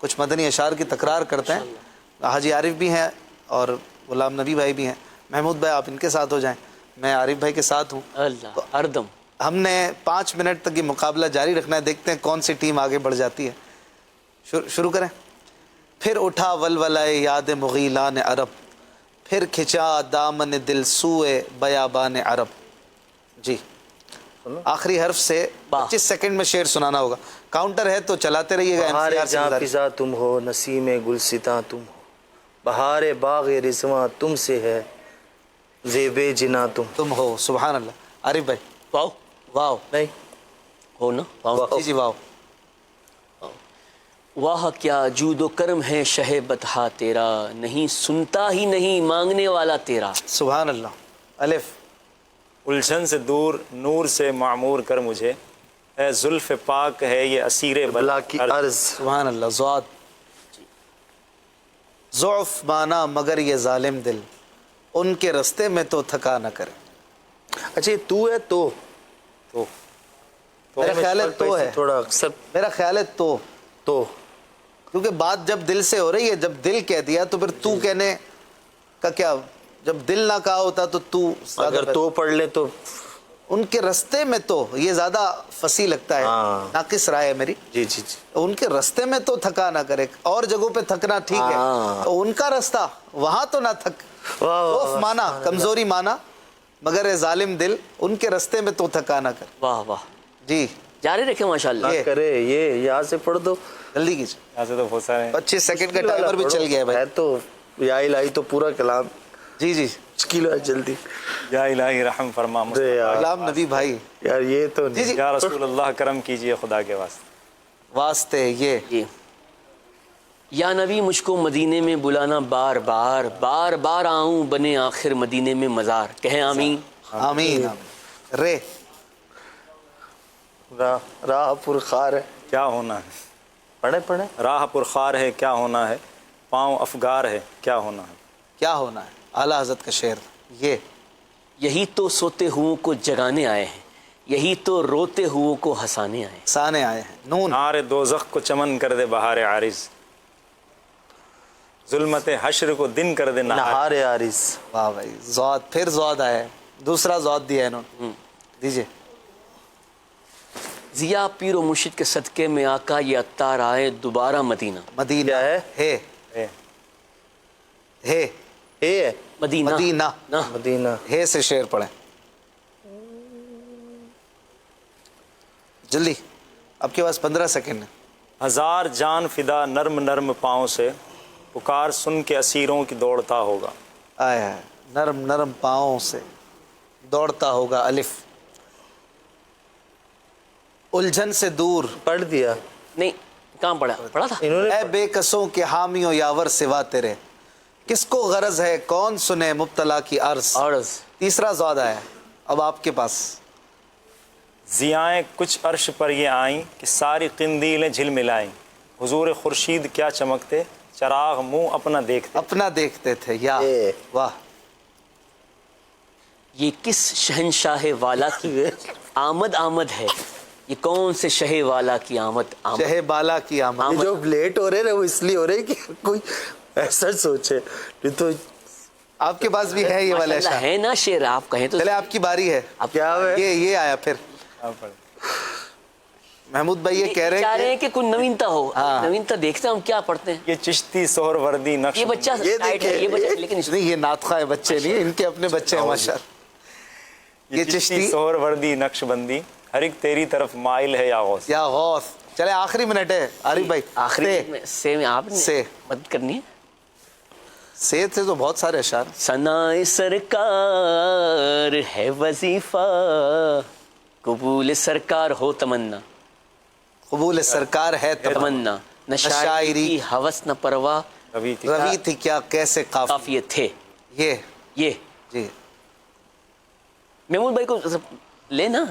کچھ مدنی اشعار کی تکرار کرتے ہیں. حاجی عارف بھی ہیں اور غلام نبی بھائی بھی ہیں. محمود بھائی آپ ان کے ساتھ ہو جائیں, میں عارف بھائی کے ساتھ ہوں. اللہ ہر دم. ہم نے 5 منٹ تک یہ مقابلہ جاری رکھنا ہے, دیکھتے ہیں کون سی ٹیم آگے بڑھ جاتی ہے. شروع کریں. پھر اٹھا ولولہ یاد مغیلان عرب, پھر کھچا دامن دل سوئے بیابان عرب. جی آخری حرف سے 25 سیکنڈ میں شعر سنانا ہوگا. کاؤنٹر ہے تو چلاتے رہیے گا. بہار جاں فضا تم ہو, نسیم گلستاں تم ہو, بہار باغ رضواں تم سے ہے, زیب جنا تم ہو. سبحان اللہ. عارف بھائی واو واو. نہیں ہو نا واو. جی جی واو. واہ کیا جود و کرم ہے شہ بطحا تیرا, نہیں سنتا ہی نہیں مانگنے والا تیرا. سبحان اللہ. الف. الجھن سے دور نور سے معمور کر مجھے, اے زلف پاک ہے یہ اسیر بلا کی عرض. سبحان اللہ. ضاد. ضعف مانا مگر یہ ظالم دل, ان کے رستے میں تو تھکا نہ کرے. اچھا یہ تو ہے تو میرا خیال ہے تو ہے, تھوڑا اکثر میرا خیال ہے تو, کیونکہ بات جب دل سے ہو رہی ہے, جب دل کہہ دیا تو پھر تو کہنے کا کیا, جب دل نہ کہا ہوتا تو اگر تو پڑھ لے تو ان کے رستے میں تو, یہ زیادہ فصیح لگتا ہے. ناقص رائے ہے میری. جی جی جی ان کے رستے میں تو تھکا نہ کرے, اور جگہوں پہ تھکنا ٹھیک ہے, تو ان کا رستہ وہاں تو نہ تھک. خوف مانا کمزوری مانا مگر اے ظالم دل, ان کے رستے میں تو تھکا نہ کرے. واہ واہ. جی جاری رکھیں ماشاءاللہ. نہ کرے. یہ یہاں سے پڑھ دو, جلدی کیجیے. یہاں سے تو بہت سارے ہیں. 25 سیکنڈ کا ٹائمر بھی چل گیا ہے بھائی. ہے تو یا الہی تو پورا کلام. جی جی مشکل ہے جلدی. یا الہی رحم فرما دے یار. غلام نبی بھائی. یار یہ تو جی جی یا رسول اللہ کرم کیجئے خدا کے واسطے. واسطے یہ جی. یا نبی مجھ کو مدینے میں بلانا بار بار, بار بار آؤں بنے آخر مدینے میں مزار. کہیں آمین. آمین. رے. راہ پرخار ہے. کیا ہونا ہے, پڑھے راہ پرخار ہے کیا ہونا ہے, پاؤں افگار ہے کیا ہونا ہے. کیا ہونا ہے. اعلیٰ حضرت کا شعر. یہ یہی تو سوتے ہوں کو جگانے آئے ہیں, یہی تو روتے ہوں کو ہنسانے آئے ہیں. سانے آئے ہیں. نون. نار دوزخ کو چمن کر دے بہار عارض, ظلمت حشر کو دن کر دے نہار. نہار عارض. واہ بھائی. ضاد. پھر ضاد آیا ہے, دوسرا ضاد دیا ہے انہوں نے. دیجیے. ضیا پیر و مرشد کے صدقے میں آقا یہ عطار آئے دوبارہ مدینہ. مدینہ. کیا ہے؟ ہے ہے ہے مدینہ. مدینہ. نہ مدینہ. ہے سے شعر پڑھیں جلدی, آپ کے پاس 15 سیکنڈ ہے. ہزار جان فدا نرم نرم پاؤں سے, پکار سن کے اسیروں کی دوڑتا ہوگا. آیا ہے. نرم نرم پاؤں سے دوڑتا ہوگا. الف. الجھن سے دور. پڑھ دیا نہیں, کہاں پڑھا تھا. انہوں نے. اے بے کسوں کے حامی و یاور سوا تیرے, کس کو غرض ہے کون سنے مبتلا کی عرض. عرض. تیسرا ضاد آیا ہے, اب آپ کے پاس. ضیائیں کچھ عرش پر یہ آئیں کہ ساری قندیلیں جھل ملائیں, حضور خورشید کیا چمکتے, چراغ منہ اپنا دیکھتے. اپنا دیکھتے تھے. یا واہ. یہ کس شہنشاہ والا کی آمد آمد ہے, یہ کون سے شہ والا کی آمد آمد. شہ بالا کی آمد. یہ جو لیٹ ہو رہے نا وہ اس لیے ہو رہے کہ کوئی ایسا سوچے. یہ تو آپ کے پاس بھی ہے یہ والا ماشاءاللہ اشعار. ہے نا شعر, آپ کہیں تو. چلے آپ کی باری ہے. کیا ہے. یہ آیا پھر. محمود بھائی یہ کہہ چاہ رہے ہیں ہیں کہ کوئی نوینتا ہو. نوینتا دیکھتے ہیں ہم کیا پڑھتے ہیں. یہ چشتی سہر وردی نقش. یہ بچہ یہ ٹائٹ ہے, یہ بچہ, لیکن اس نہیں, یہ ناطخہ بچے نہیں, ان کے اپنے بچے ہیں ماشاءاللہ. یہ چشتی سہر وردی نقش بندی, ہر ایک تیری طرف مائل ہے یا غوث. یا غوث. چلے آخری منٹ ہے عارف بھائی. آخری سے میں آپ سے نے مدد کرنی ہے. سے تو بہت سارے اشعار. ثنائے سرکار ہے وظیفہ, قبول سرکار ہو تمنا. قبول سرکار ہے تمنا, نہ شاعری کی ہوس نہ پرواہ, روی تھی روی تھی کیا کیسے قافیے تھے. یہ جی محمود بھائی کو لینا.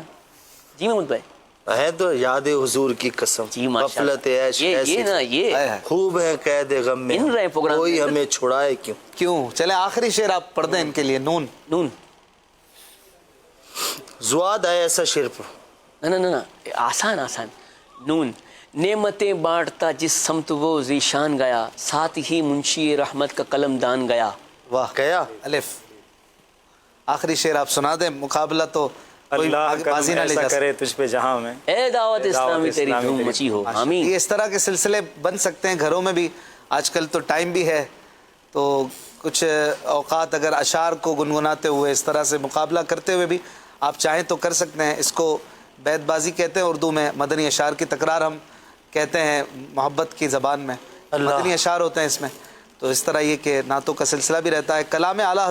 جی محمود بھائی. ہے تو یاد حضور کی قسم, جی ماشاءاللہ. غفلت عیش یہ ایسی نا یہ خوب ہے قید غم میں, ان رہے پروگرام کوئی ہمیں چھڑائے کیوں. چلے آخری شعر آپ پڑھ دیں ان کے لیے. نون. نون. زواد ہے ایسا شعر پر. نہ آسان. نون. نعمتیں بانٹتا جس سمت وہ ذیشان گیا، ساتھ ہی منشی رحمت کا قلم دان گیا۔ واہ گیا الف۔ آخری شعر آپ سنا دیں، مقابلہ تو کوئی اللہ بازی نہ کرم لے ایسا جا سکتا۔ کرے تجھ پہ جہاں میں، اے دعوت اسلامی تیری اسلامی دھوم تیری مچی ہو، آمین۔ یہ اس طرح کے سلسلے بن سکتے ہیں گھروں میں بھی، آج کل تو ٹائم بھی ہے، تو کچھ اوقات اگر اشعار کو گنگناتے ہوئے اس طرح سے مقابلہ کرتے ہوئے بھی آپ چاہیں تو کر سکتے ہیں۔ اس کو بیت بازی کہتے ہیں اردو میں، مدنی اشعار کی تکرار ہم کہتے ہیں محبت کی زبان میں، اللہ۔ مدنی اشعار ہوتے ہیں اس میں۔ تو اس طرح یہ کہ نعتوں کا سلسلہ بھی رہتا ہے۔ کلام اعلیٰ